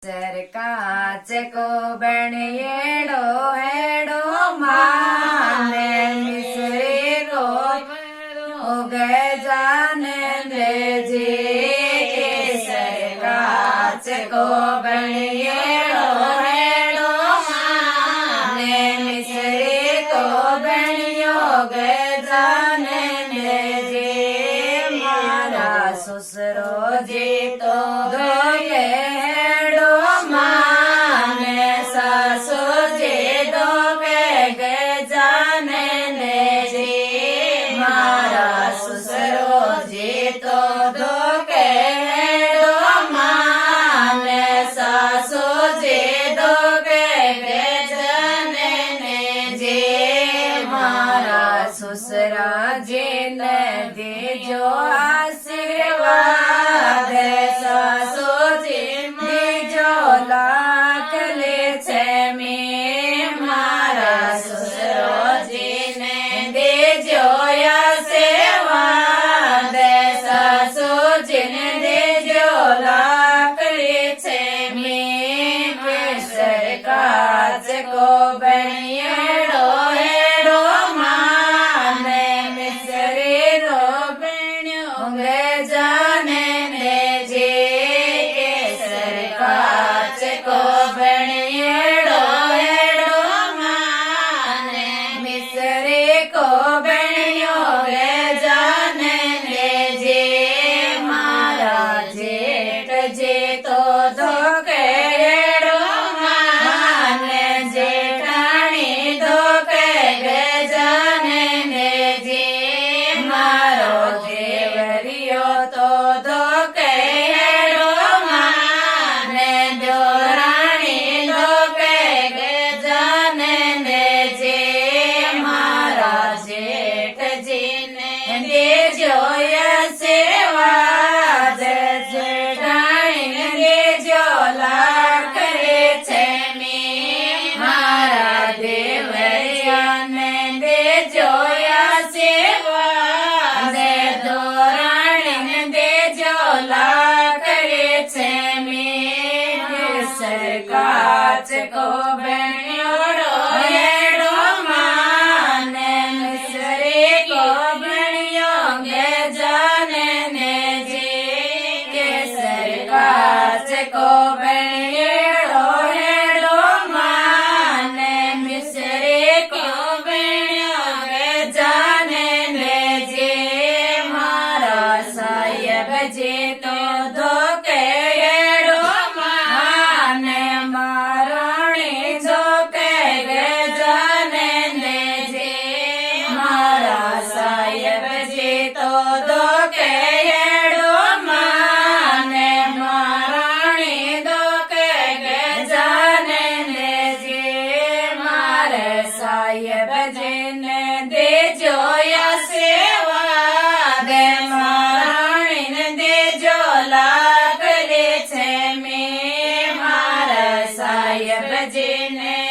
काच को बणिएड़ो हेड़ो माने मिसरी को उगे जाने दे जी केसर काच को बणिएड़ो हेड़ो माने मिसरी को बणियो गे जाने दे जी मारा ससुरो जी तो धोके ससुरा जी ने दीजो आशीर्वाद सासू जी दीजो लाख ले छे में मारा ससुरो जी ने दीजो आशीर्वाद सासू जी ने दीजो लाख ले छे में केसर काच को बणिएड़ो काच को बणियोड़ो हेड़ो माने मिसरी को बणियो गे जाने ने जी केसर काच को बणियोड़ो हेड़ो माने मिसरी को बणियो गे जाने ने जी मारा साहेब जी तो धोके साहेब जी ने दीजो आशीर्वाद महाराणी ने दीजो लाख ले छे में मारा साहेब जी ने